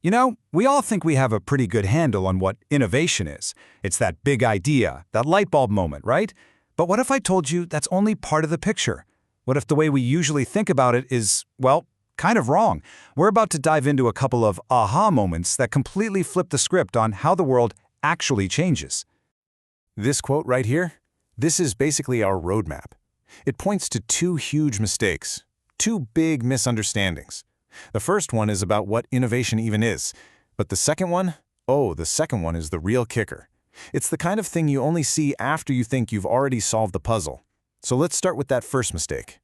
You know, we all think we have a pretty good handle on what innovation is. It's that big idea, that light bulb moment, right? But what if I told you that's only part of the picture? What if the way we usually think about it is, well, kind of wrong? We're about to dive into a couple of aha moments that completely flip the script on how the world actually changes. This quote right here, this is basically our roadmap. It points to two huge mistakes, two big misunderstandings. The first one is about what innovation even is, but the second one is the real kicker. It's the kind of thing you only see after you think you've already solved the puzzle. So let's start with that first mistake.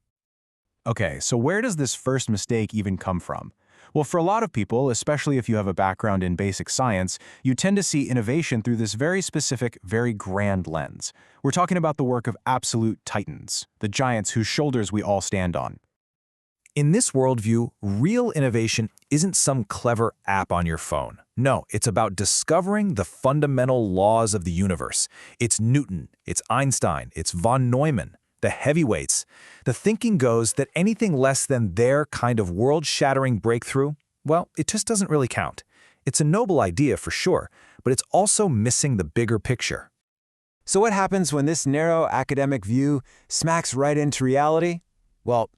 Okay, so where does this first mistake even come from? Well, for a lot of people, especially if you have a background in basic science, you tend to see innovation through this very specific, very grand lens. We're talking about the work of absolute titans, the giants whose shoulders we all stand on. In this worldview, real innovation isn't some clever app on your phone. No, it's about discovering the fundamental laws of the universe. It's Newton, it's Einstein, it's von Neumann, the heavyweights. The thinking goes that anything less than their kind of world-shattering breakthrough, well, it just doesn't really count. It's a noble idea for sure, but it's also missing the bigger picture. So what happens when this narrow academic view smacks right into reality? Well,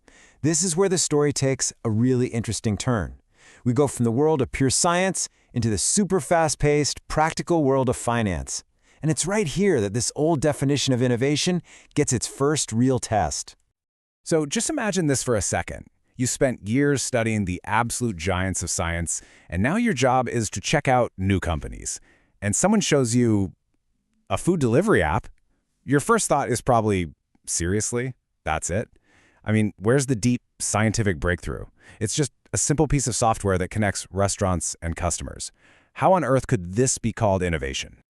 this is where the story takes a really interesting turn. We go from the world of pure science into the super fast-paced, practical world of finance. And it's right here that this old definition of innovation gets its first real test. So just imagine this for a second. You spent years studying the absolute giants of science, and now your job is to check out new companies. And someone shows you a food delivery app. Your first thought is probably, seriously? That's it? I mean, where's the deep scientific breakthrough? It's just a simple piece of software that connects restaurants and customers. How on earth could this be called innovation?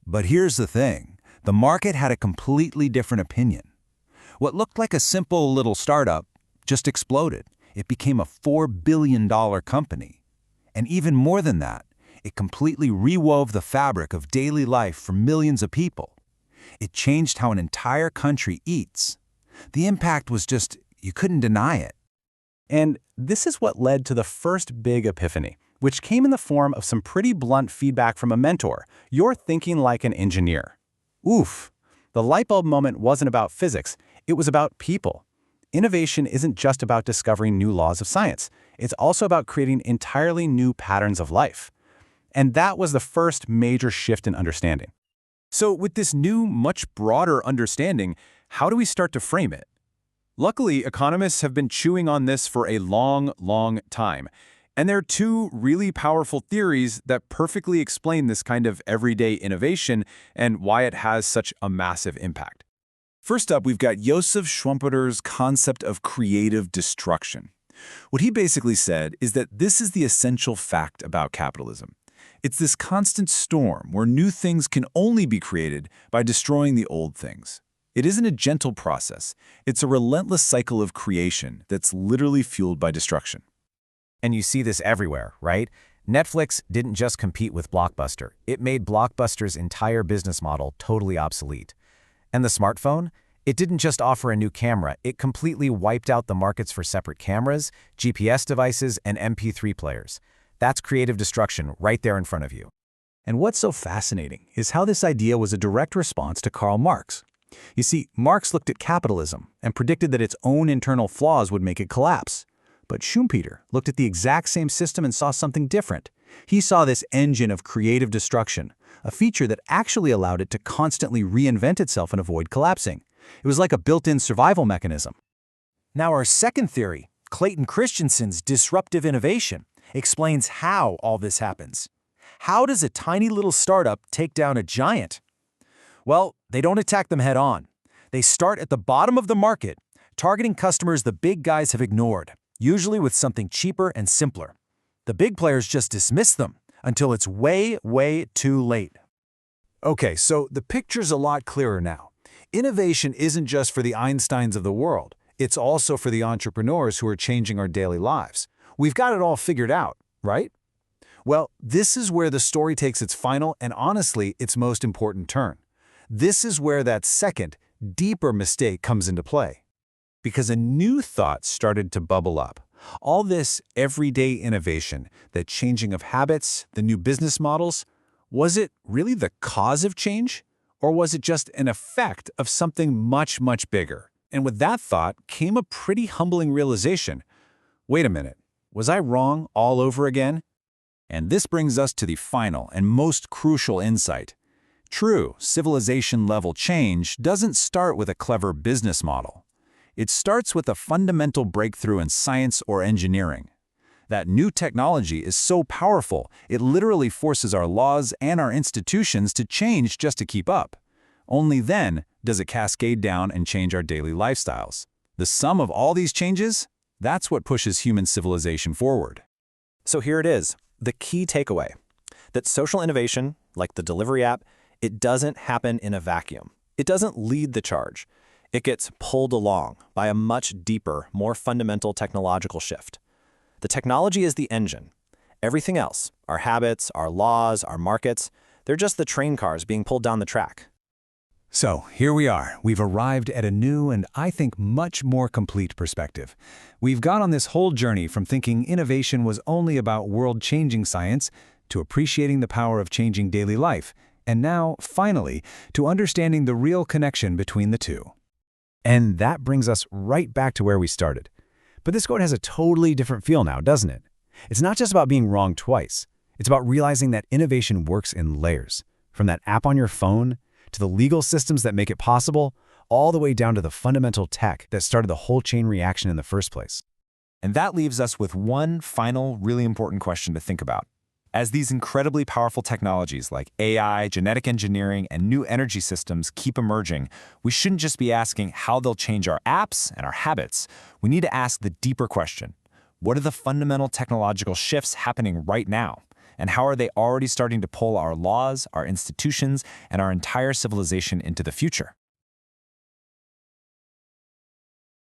But here's the thing. The market had a completely different opinion. What looked like a simple little startup just exploded. It became a $4 billion company. And even more than that, it completely rewove the fabric of daily life for millions of people. It changed how an entire country eats. The impact was just, you couldn't deny it. And this is what led to the first big epiphany, which came in the form of some pretty blunt feedback from a mentor. You're thinking like an engineer. Oof. The light bulb moment wasn't about physics. It was about people. Innovation isn't just about discovering new laws of science. It's also about creating entirely new patterns of life. And that was the first major shift in understanding. So with this new, much broader understanding, how do we start to frame it? Luckily, economists have been chewing on this for a long, long time. And there are two really powerful theories that perfectly explain this kind of everyday innovation and why it has such a massive impact. First up, we've got Joseph Schumpeter's concept of creative destruction. What he basically said is that this is the essential fact about capitalism. It's this constant storm where new things can only be created by destroying the old things. It isn't a gentle process. It's a relentless cycle of creation that's literally fueled by destruction. And you see this everywhere, right? Netflix didn't just compete with Blockbuster. It made Blockbuster's entire business model totally obsolete. And the smartphone? It didn't just offer a new camera. It completely wiped out the markets for separate cameras, GPS devices, and MP3 players. That's creative destruction right there in front of you. And what's so fascinating is how this idea was a direct response to Karl Marx. You see, Marx looked at capitalism and predicted that its own internal flaws would make it collapse. But Schumpeter looked at the exact same system and saw something different. He saw this engine of creative destruction, a feature that actually allowed it to constantly reinvent itself and avoid collapsing. It was like a built-in survival mechanism. Now our second theory, Clayton Christensen's disruptive innovation, explains how all this happens. How does a tiny little startup take down a giant? Well, they don't attack them head on. They start at the bottom of the market, targeting customers the big guys have ignored, usually with something cheaper and simpler. The big players just dismiss them until it's way, way too late. Okay, so the picture's a lot clearer now. Innovation isn't just for the Einsteins of the world. It's also for the entrepreneurs who are changing our daily lives. We've got it all figured out, right? Well, this is where the story takes its final and honestly, its most important turn. This is where that second, deeper mistake comes into play. Because a new thought started to bubble up, All this everyday innovation, the changing of habits, the new business models, was it really the cause of change? Or was it just an effect of something much, much bigger? And with that thought came a pretty humbling realization. Wait a minute, was I wrong all over again? And this brings us to the final and most crucial insight. True, civilization-level change doesn't start with a clever business model. It starts with a fundamental breakthrough in science or engineering. That new technology is so powerful, it literally forces our laws and our institutions to change just to keep up. Only then does it cascade down and change our daily lifestyles. The sum of all these changes, that's what pushes human civilization forward. So here it is, the key takeaway, that social innovation, like the delivery app, it doesn't happen in a vacuum. It doesn't lead the charge. It gets pulled along by a much deeper, more fundamental technological shift. The technology is the engine. Everything else, our habits, our laws, our markets, they're just the train cars being pulled down the track. So here we are. We've arrived at a new and I think much more complete perspective. We've gone on this whole journey from thinking innovation was only about world-changing science to appreciating the power of changing daily life, and now, finally, to understanding the real connection between the two. And that brings us right back to where we started. But this quote has a totally different feel now, doesn't it? It's not just about being wrong twice. It's about realizing that innovation works in layers, from that app on your phone to the legal systems that make it possible, all the way down to the fundamental tech that started the whole chain reaction in the first place. And that leaves us with one final, really important question to think about. As these incredibly powerful technologies like AI, genetic engineering, and new energy systems keep emerging, we shouldn't just be asking how they'll change our apps and our habits. We need to ask the deeper question. What are the fundamental technological shifts happening right now? And how are they already starting to pull our laws, our institutions, and our entire civilization into the future?